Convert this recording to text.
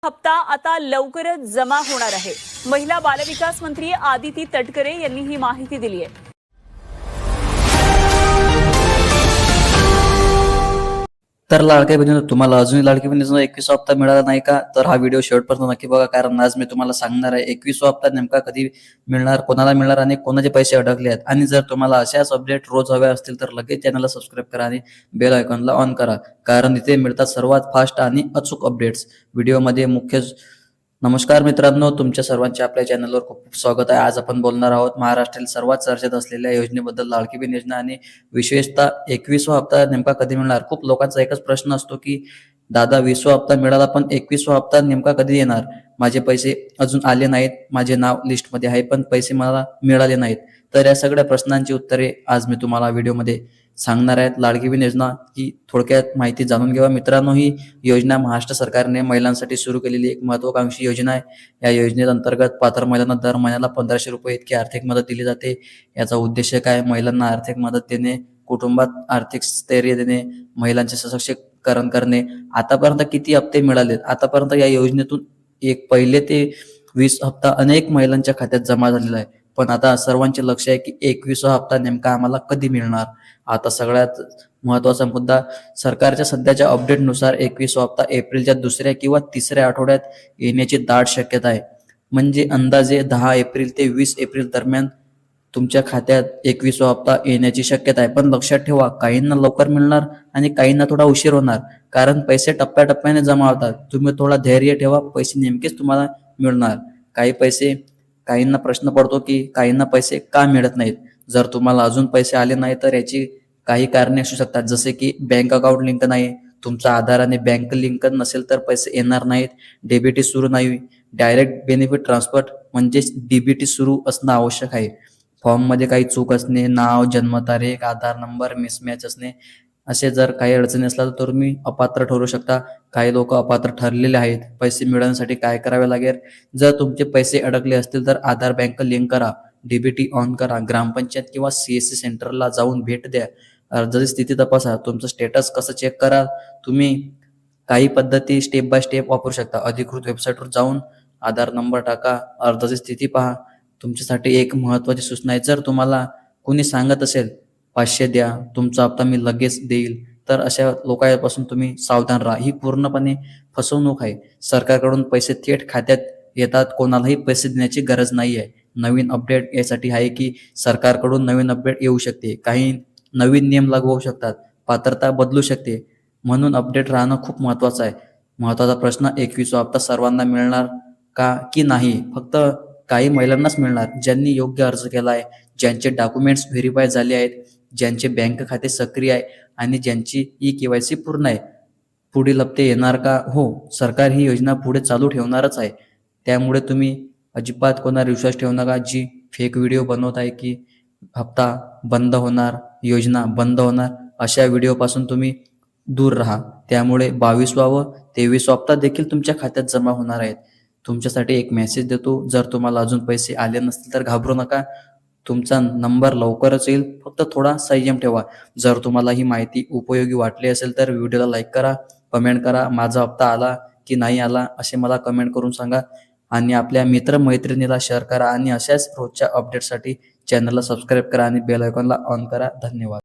हप्ता आता लवकरच जमा होणार आहे। महिला बालविकास मंत्री आदिती तटकरे यांनी ही माहिती दिली आहे। तर लाडक्या बहिणींनो, तुम्हाला अजूनही लाडकी बहिणीचा 21 हप्ता मिळाला नाही का? तर हा व्हिडिओ शेवटपर्यंत नक्की बघा, कारण आज मी तुम्हाला सांगणार आहे 21 हप्ता नेमका कधी मिळणार, कोणाला मिळणार आणि कोणाचे पैसे अडकले आहेत। आणि जर तुम्हाला अशाच अपडेट रोज हव्या असतील तर लगेच चॅनलला सबस्क्राईब करा आणि बेल आयकॉनला ऑन करा, कारण इथे मिळतात सर्वात फास्ट आणि अचूक अपडेट्स व्हिडिओमध्ये। नमस्कार मित्रांनो, तुमच्या सर्वांचे आपल्या चॅनलवर खूप खूप स्वागत आहे। आज आपण बोलणार आहोत महाराष्ट्रातील सर्वात चर्चेत असलेल्या योजनेबद्दल, लाडकी बहीण योजना, आणि विशेषतः 21वा हप्ता नेमका कधी मिळणार। खूप लोकांचा एकच प्रश्न असतो की दादा 20वा हप्ता मिळाला पण 21वा हप्ता नेमका कधी येणार, माझे पैसे अजून आले नाहीत, माझे नाव लिस्टमध्ये आहे पण पैसे मला मिळाले नाहीत। तर या सगळ्या प्रश्नांची उत्तरे आज मी तुम्हाला व्हिडिओमध्ये सांगणार आहेत। लाडकी बहीण योजना ही थोडक्यात माहिती जाणून घ्यावा मित्रांनो। ही योजना महाराष्ट्र सरकारने महिलांसाठी सुरू केलेली एक महत्त्वाकांक्षी योजना आहे। या योजनेअंतर्गत पात्र महिलांना दर महिन्याला 1500 रुपये इतकी आर्थिक मदत दिली जाते। याचा उद्देश काय? महिलांना आर्थिक मदत देणे, कुटुंबात आर्थिक स्थैर्य देणे, महिलांचे सशक्तीकरण करणे। आतापर्यंत किती हप्ते मिळाले? आतापर्यंत या योजनेतून पहिले ते 20 हप्ता अनेक महिलांच्या खात्यात जमा झालेला आहे, पण आता सर्वांचे लक्ष आहे की 21वा हप्ता नेमका आम्हाला कधी मिळणार। आता सगळ्यात महत्त्वाचा मुद्दा, सरकारच्या सध्याच्या अपडेटनुसार 21वा हप्ता एप्रिलच्या दुसऱ्या किंवा तिसऱ्या आठवड्यात येण्याची दाट शक्यता आहे। म्हणजे अंदाजे 10 एप्रिल ते 20 एप्रिल दरम्यान तुमच्या खात्यात 21वा हप्ता येण्याची शक्यता आहे। पण लक्षात ठेवा, काहींना लवकर मिळणार आणि काहींना थोडा उशीर होणार, कारण पैसे टप्प्याटप्प्याने जमा होतात। तुम्ही थोडा धैर्य ठेवा, पैसे नेमकेच तुम्हाला मिळणार। काहींना प्रश्न पडतो की काहींना पैसे का मिळत नाहीत। जर तुम्हाला अजून पैसे आले नाही तर याची काही कारणे असू शकतात, जसे की बँक अकाउंट लिंक नाही, तुमचा आधार आणि बँक लिंक नसेल तर पैसे येणार नाहीत, डीबीटी सुरू नाही, डायरेक्ट बेनिफिट ट्रान्सफर म्हणजेच डीबीटी सुरू असणं आवश्यक आहे, फॉर्ममध्ये काही चूक असणे, नाव, जन्मतारीख, आधार नंबर मिसमॅच असणे, असे जर काही अडचणी असल्या तर तुम्ही अपात्र ठरू शकता। काही लोक अपात्र ठरलेले आहेत। पैसे मिळवण्यासाठी काय करावे लागेल? जर तुमचे पैसे अडकले असतील तर आधार बँक लिंक करा, डीबीटी ऑन करा, ग्रामपंचायत किंवा सीएससी सेंटरला जाऊन भेट द्या, अर्जाची स्थिती तपासा, तुमचं स्टेटस कसं चेक करा। तुम्ही काही पद्धती स्टेप बाय स्टेप वापरू शकता। अधिकृत वेबसाईटवर जाऊन आधार नंबर टाका, अर्जाची स्थिती पहा। तुमच्यासाठी एक महत्त्वाची सूचना आहे, जर तुम्हाला कोणी सांगत असेल 500 द्या, तुमचा हप्ता मी लगेच देईल, तर अशा लोकांपासून तुम्ही सावधान राहा। ही पूर्णपणे फसवणूक आहे। सरकारकडून पैसे थेट खात्यात येतात, कोणालाही पैसे देण्याची गरज नाही आहे। नवीन अपडेट यासाठी आहे की सरकारकडून नवीन अपडेट येऊ शकते, काही नवीन नियम लागू होऊ शकतात, पात्रता बदलू शकते, म्हणून अपडेट राहणं खूप महत्त्वाचं आहे। महत्त्वाचा प्रश्न, 21वा हप्ता सर्वांना मिळणार का की नाही? फक्त काही महिलांनाच मिळणार, ज्यांनी योग्य अर्ज केला आहे, ज्यांचे डॉक्युमेंट्स व्हेरीफाय झाले आहेत, ज्यांचे बँक खाते सक्रिय आहे आणि ज्यांची ई-केवायसी पूर्ण आहे। पुढील हप्ते येणार का? हो, सरकार ही योजना पुढे चालू ठेवणारच आहे। त्यामुळे तुम्ही अजिबात कोणावर विश्वास ठेवू नका, जी फेक व्हिडिओ बनवत आहे की हप्ता बंद होणार, योजना बंद होणार, अशा व्हिडिओपासून तुम्ही दूर राहा। त्यामुळे 22वा व 23वा हप्ता देखील तुमच्या खात्यात जमा होणार आहेत। तुमच्यासाठी एक मेसेज देतो, जर तुम्हाला अजून पैसे आले नसतील तर घाबरू नका, तुमचा नंबर लवकरच येईल, फक्त थोडा संयम ठेवा। जर तुम्हाला ही माहिती उपयोगी वाटली असेल तर व्हिडिओला लाईक करा, कमेंट करा, माझा हप्ता आला की नाही आला असे मला कमेंट करून सांगा, आणि आपल्या मित्रमैत्रिणीला शेअर करा, आणि अशाच रोजच्या अपडेटसाठी चॅनलला सबस्क्राईब करा आणि बेल आयकॉनला ऑन करा। धन्यवाद।